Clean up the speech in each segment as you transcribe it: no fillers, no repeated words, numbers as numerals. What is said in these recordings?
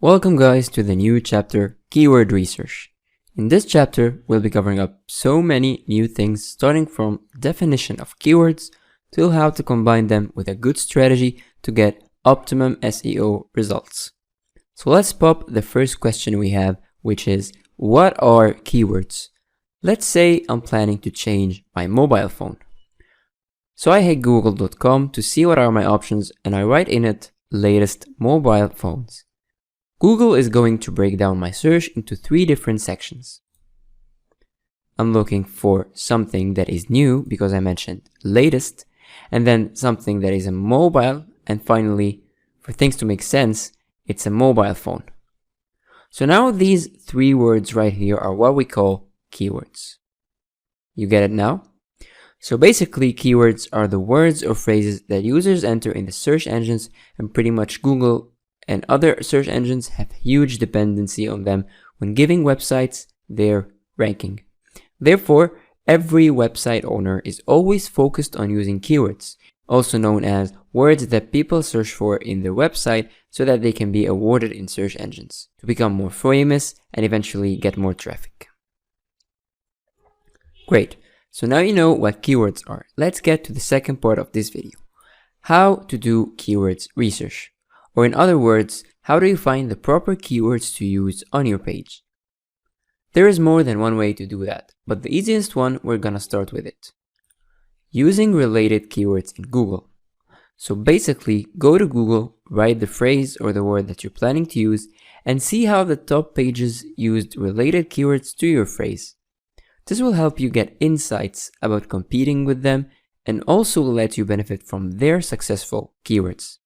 Welcome guys to the new chapter, Keyword Research. In this chapter, we'll be covering up so many new things, starting from definition of keywords to how to combine them with a good strategy to get optimum SEO results. So let's pop the first question we have, which is, what are keywords? Let's say I'm planning to change my mobile phone. So I hit google.com to see what are my options, and I write in it latest mobile phones. Google is going to break down my search into 3 different sections. I'm looking for something that is new because I mentioned latest, and then something that is a mobile, and finally, for things to make sense, it's a mobile phone. So now these 3 words right here are what we call keywords. You get it now? So basically, keywords are the words or phrases that users enter in the search engines, and pretty much Google and other search engines have huge dependency on them when giving websites their ranking. Therefore, every website owner is always focused on using keywords, also known as words that people search for in their website so that they can be awarded in search engines to become more famous and eventually get more traffic. Great, so now you know what keywords are. Let's get to the second part of this video. How to do keywords research. Or in other words, how do you find the proper keywords to use on your page? There is more than one way to do that, but the easiest one, we're gonna start with it. Using related keywords in Google. So basically, go to Google, write the phrase or the word that you're planning to use, and see how the top pages used related keywords to your phrase. This will help you get insights about competing with them and also will let you benefit from their successful keywords.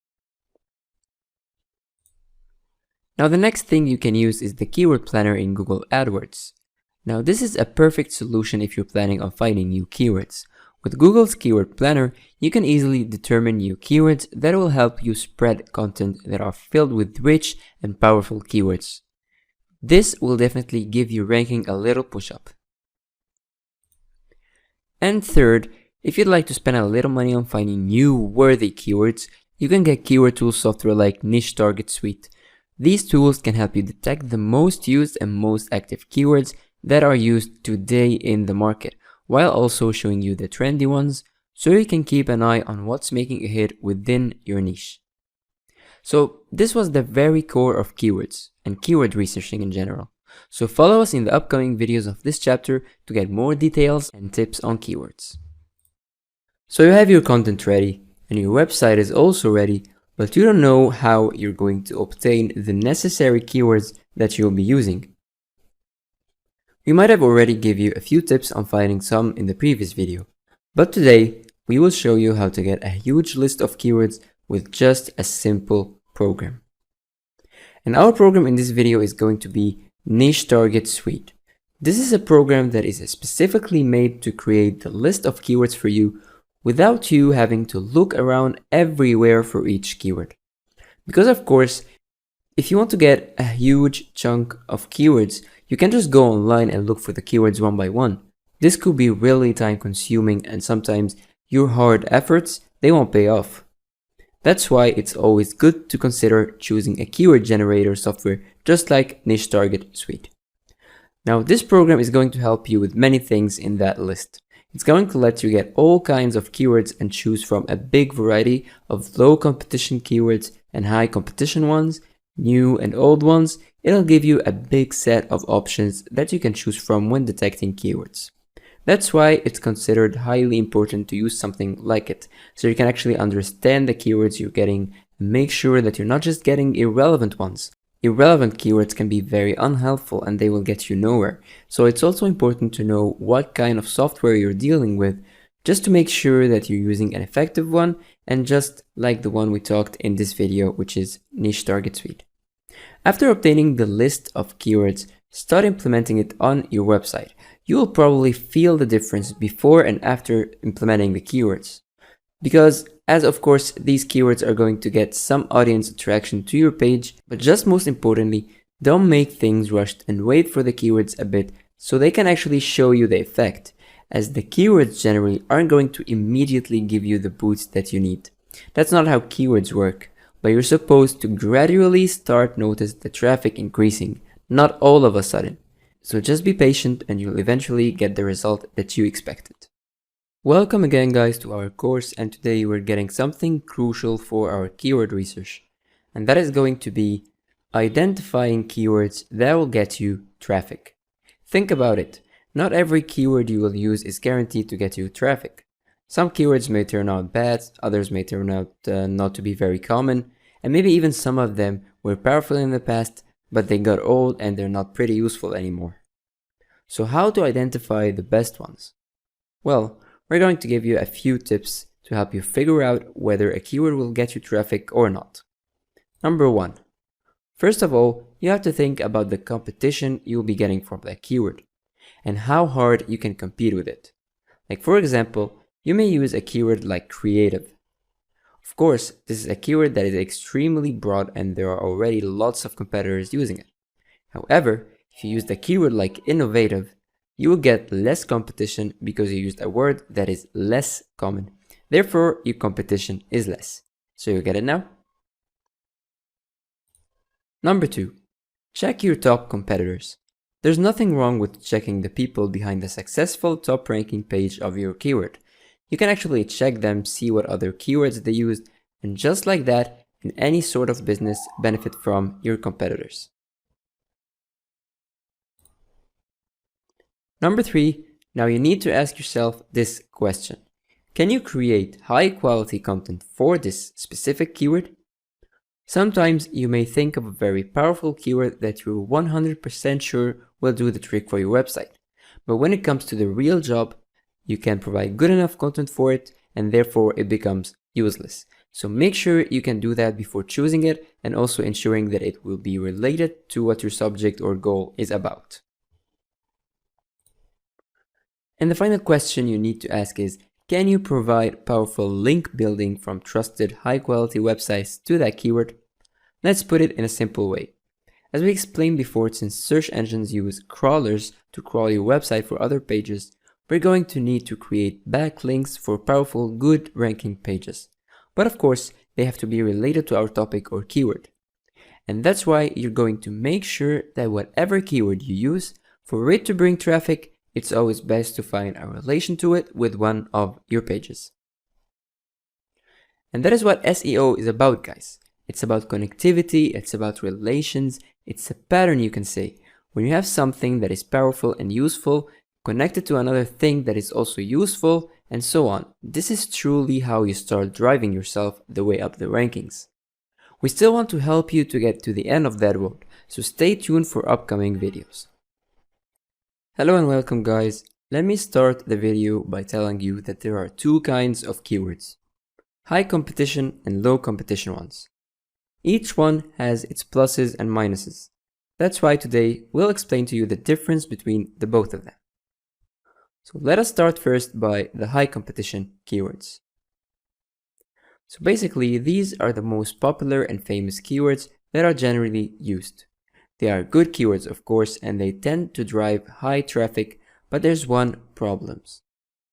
Now the next thing you can use is the keyword planner in Google AdWords. Now this is a perfect solution if you're planning on finding new keywords. With Google's keyword planner, you can easily determine new keywords that will help you spread content that are filled with rich and powerful keywords. This will definitely give your ranking a little push-up. And third, if you'd like to spend a little money on finding new worthy keywords, you can get keyword tool software like Niche Target Suite. These tools can help you detect the most used and most active keywords that are used today in the market, while also showing you the trendy ones, so you can keep an eye on what's making a hit within your niche. So this was the very core of keywords and keyword researching in general. So follow us in the upcoming videos of this chapter to get more details and tips on keywords. So you have your content ready and your website is also ready, but you don't know how you're going to obtain the necessary keywords that you'll be using. We might have already give you a few tips on finding some in the previous video, but today we will show you how to get a huge list of keywords with just a simple program. And our program in this video is going to be Niche Target Suite. This is a program that is specifically made to create the list of keywords for you without you having to look around everywhere for each keyword. Because of course, if you want to get a huge chunk of keywords, you can just go online and look for the keywords one by one. This could be really time consuming and sometimes your hard efforts, they won't pay off. That's why it's always good to consider choosing a keyword generator software just like Niche Target Suite. Now this program is going to help you with many things in that list. It's going to let you get all kinds of keywords and choose from a big variety of low competition keywords and high competition ones, new and old ones. It'll give you a big set of options that you can choose from when detecting keywords. That's why it's considered highly important to use something like it, so you can actually understand the keywords you're getting and make sure that you're not just getting irrelevant ones. Irrelevant keywords can be very unhelpful and they will get you nowhere. So it's also important to know what kind of software you're dealing with just to make sure that you're using an effective one and just like the one we talked in this video, which is Niche Target Suite. After obtaining the list of keywords, start implementing it on your website. You will probably feel the difference before and after implementing the keywords. Because as of course these keywords are going to get some audience attraction to your page, but just most importantly, don't make things rushed and wait for the keywords a bit so they can actually show you the effect, as the keywords generally aren't going to immediately give you the boost that you need. That's not how keywords work. but you're supposed to gradually start notice the traffic increasing, not all of a sudden. So just be patient and you'll eventually get the result that you expected. Welcome again guys to our course, and today we're getting something crucial for our keyword research, and that is going to be identifying keywords that will get you traffic. Think about it. Not every keyword you will use is guaranteed to get you traffic. Some keywords may turn out bad, others may turn out not to be very common, and maybe even some of them were powerful in the past, but they got old and they're not pretty useful anymore. So how to identify the best ones? Well, we're going to give you a few tips to help you figure out whether a keyword will get you traffic or not. Number 1. First of all, you have to think about the competition you'll be getting from that keyword and how hard you can compete with it. Like for example, you may use a keyword like creative. Of course, this is a keyword that is extremely broad and there are already lots of competitors using it. However, if you use a keyword like innovative, you will get less competition because you used a word that is less common. Therefore, your competition is less. So you get it now? Number 2. Check your top competitors. There's nothing wrong with checking the people behind the successful top ranking page of your keyword. You can actually check them, see what other keywords they used, and just like that, in any sort of business, benefit from your competitors. Number 3, now you need to ask yourself this question. Can you create high quality content for this specific keyword? Sometimes you may think of a very powerful keyword that you're 100% sure will do the trick for your website. But when it comes to the real job, you can provide good enough content for it and therefore it becomes useless. So make sure you can do that before choosing it and also ensuring that it will be related to what your subject or goal is about. And the final question you need to ask is, can you provide powerful link building from trusted high quality websites to that keyword? Let's put it in a simple way. As we explained before, since search engines use crawlers to crawl your website for other pages, we're going to need to create backlinks for powerful, good ranking pages. But of course, they have to be related to our topic or keyword. And that's why you're going to make sure that whatever keyword you use, for it to bring traffic, it's always best to find a relation to it with one of your pages. And that is what SEO is about, guys. It's about connectivity, it's about relations, it's a pattern, you can say. When you have something that is powerful and useful, connected to another thing that is also useful, and so on. This is truly how you start driving yourself the way up the rankings. We still want to help you to get to the end of that road, so stay tuned for upcoming videos. Hello and welcome guys. Let me start the video by telling you that there are two kinds of keywords. High competition and low competition ones. Each one has its pluses and minuses. That's why today we'll explain to you the difference between the both of them. So let us start first by the high competition keywords. So basically these are the most popular and famous keywords that are generally used. They are good keywords of course and they tend to drive high traffic, but there's one problem.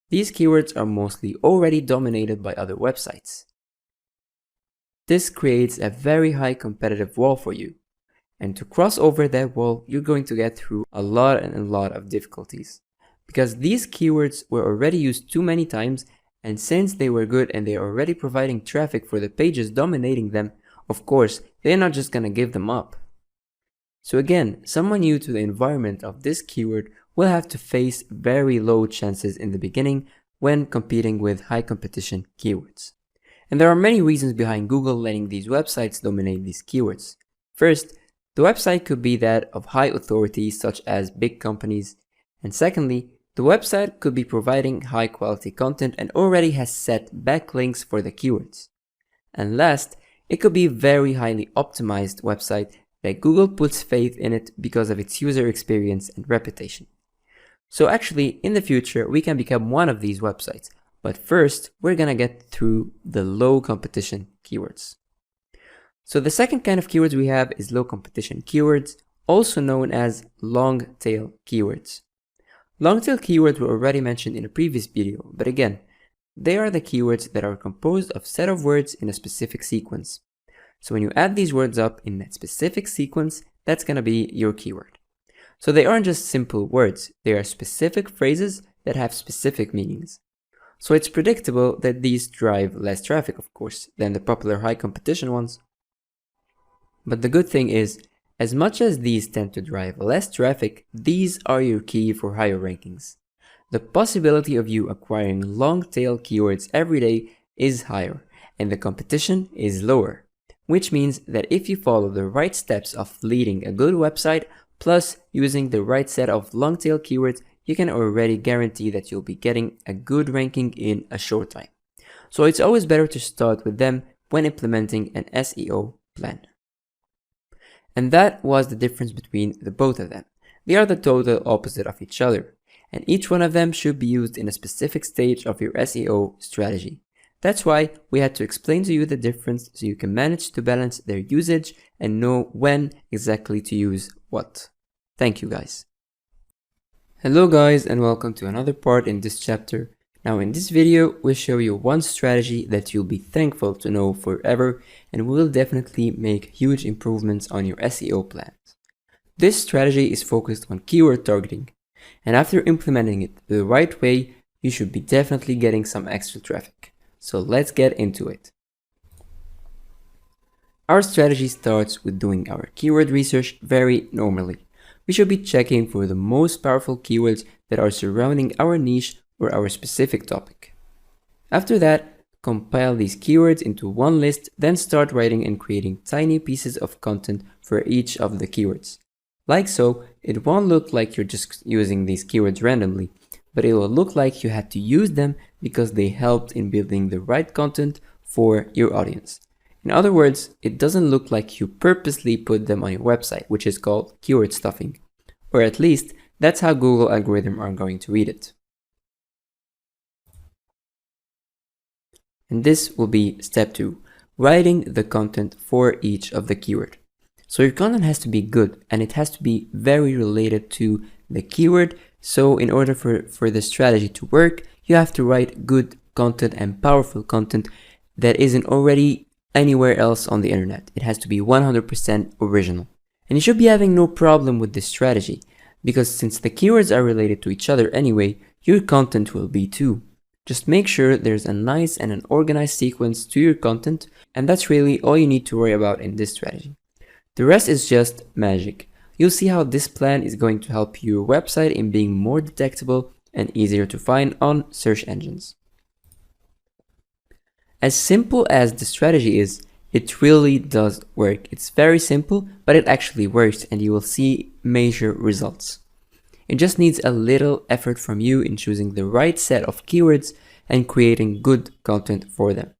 These keywords are mostly already dominated by other websites. This creates a very high competitive wall for you. And to cross over that wall, you're going to get through a lot of difficulties. Because these keywords were already used too many times, and since they were good and they are already providing traffic for the pages dominating them, of course, they're not just gonna give them up. So again, someone new to the environment of this keyword will have to face very low chances in the beginning when competing with high competition keywords. And there are many reasons behind Google letting these websites dominate these keywords. First, the website could be that of high authority such as big companies. And secondly, the website could be providing high quality content and already has set backlinks for the keywords. And last, it could be a very highly optimized website that Google puts faith in it because of its user experience and reputation. So actually, in the future, we can become one of these websites. But first, we're gonna get through the low competition keywords. So the second kind of keywords we have is low competition keywords, also known as long tail keywords. Long tail keywords were already mentioned in a previous video, but again, they are the keywords that are composed of set of words in a specific sequence. So when you add these words up in that specific sequence, that's going to be your keyword. So they aren't just simple words, they are specific phrases that have specific meanings. So it's predictable that these drive less traffic, of course, than the popular high competition ones. But the good thing is, as much as these tend to drive less traffic, these are your key for higher rankings. The possibility of you acquiring long-tail keywords every day is higher, and the competition is lower, which means that if you follow the right steps of leading a good website, plus using the right set of long-tail keywords, you can already guarantee that you'll be getting a good ranking in a short time. So it's always better to start with them when implementing an SEO plan. And that was the difference between the both of them. They are the total opposite of each other, and each one of them should be used in a specific stage of your SEO strategy. That's why we had to explain to you the difference so you can manage to balance their usage and know when exactly to use what. Thank you guys. Hello guys, and welcome to another part in this chapter. Now in this video, we'll show you one strategy that you'll be thankful to know forever and will definitely make huge improvements on your SEO plans. This strategy is focused on keyword targeting, and after implementing it the right way, you should be definitely getting some extra traffic. So let's get into it. Our strategy starts with doing our keyword research very normally. We should be checking for the most powerful keywords that are surrounding our niche or our specific topic. After that, compile these keywords into one list, then start writing and creating tiny pieces of content for each of the keywords. Like so, it won't look like you're just using these keywords randomly, but it will look like you had to use them because they helped in building the right content for your audience. In other words, it doesn't look like you purposely put them on your website, which is called keyword stuffing. Or at least, that's how Google algorithms are going to read it. And this will be step 2, writing the content for each of the keyword. So your content has to be good and it has to be very related to the keyword. So in order for the strategy to work, you have to write good content and powerful content that isn't already anywhere else on the internet. It has to be 100% original. And you should be having no problem with this strategy, because since the keywords are related to each other anyway, your content will be too. Just make sure there's a nice and an organized sequence to your content, and that's really all you need to worry about in this strategy. The rest is just magic. You'll see how this plan is going to help your website in being more detectable and easier to find on search engines. As simple as the strategy is, it really does work. It's very simple, but it actually works and you will see major results. It just needs a little effort from you in choosing the right set of keywords and creating good content for them.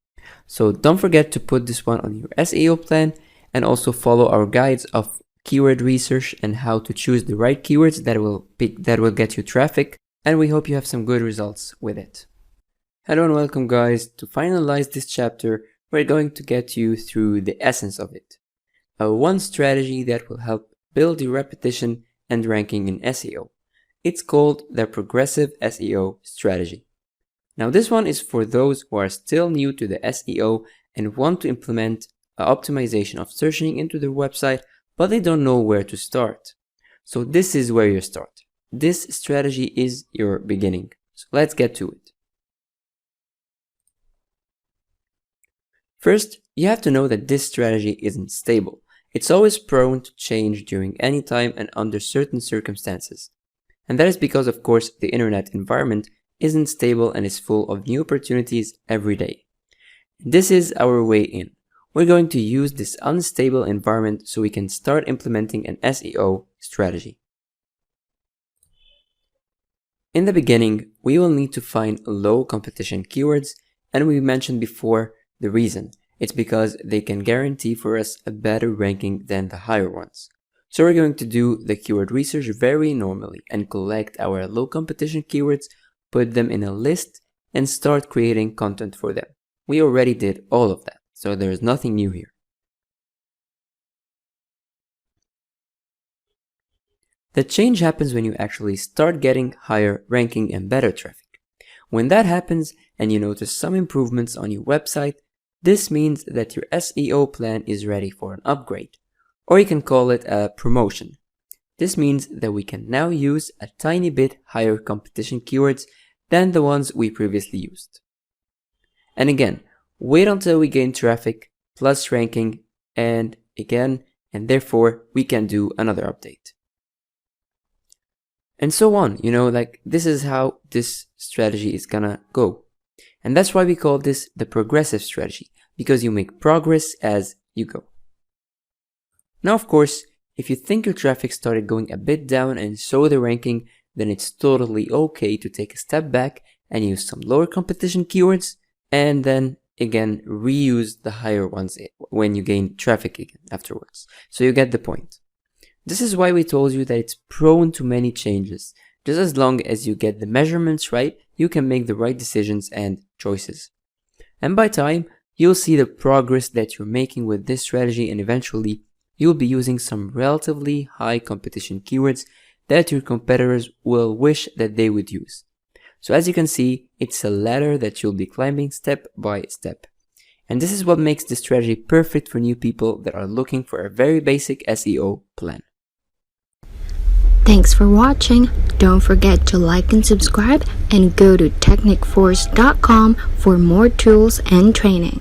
So don't forget to put this one on your SEO plan and also follow our guides of keyword research and how to choose the right keywords that will get you traffic, and we hope you have some good results with it. Hello and welcome guys. To finalize this chapter, we're going to get you through the essence of it. One strategy that will help build your repetition and ranking in SEO. It's called the progressive SEO strategy. Now this one is for those who are still new to the SEO and want to implement optimization of searching into their website, but they don't know where to start. So this is where you start. This strategy is your beginning. So let's get to it. First, you have to know that this strategy isn't stable. It's always prone to change during any time and under certain circumstances. And that is because, of course, the internet environment isn't stable and is full of new opportunities every day. This is our way in. We're going to use this unstable environment so we can start implementing an SEO strategy. In the beginning, we will need to find low competition keywords, and we mentioned before the reason. It's because they can guarantee for us a better ranking than the higher ones. So we're going to do the keyword research very normally and collect our low competition keywords, put them in a list, and start creating content for them. We already did all of that, so there's nothing new here. The change happens when you actually start getting higher ranking and better traffic. When that happens and you notice some improvements on your website, This means that your SEO plan is ready for an upgrade, or you can call it a promotion. This means that we can now use a tiny bit higher competition keywords than the ones we previously used. And again, wait until we gain traffic plus ranking and therefore we can do another update. And so on, this is how this strategy is gonna go. And that's why we call this the progressive strategy, because you make progress as you go. Now, of course, if you think your traffic started going a bit down and so the ranking, then it's totally okay to take a step back and use some lower competition keywords and then again reuse the higher ones when you gain traffic again afterwards. So you get the point. This is why we told you that it's prone to many changes. Just as long as you get the measurements right, you can make the right decisions and choices. And by time, you'll see the progress that you're making with this strategy, and eventually you'll be using some relatively high competition keywords that your competitors will wish that they would use. So as you can see, it's a ladder that you'll be climbing step by step. And this is what makes this strategy perfect for new people that are looking for a very basic SEO plan. Thanks for watching. Don't forget to like and subscribe and go to technicforce.com for more tools and training.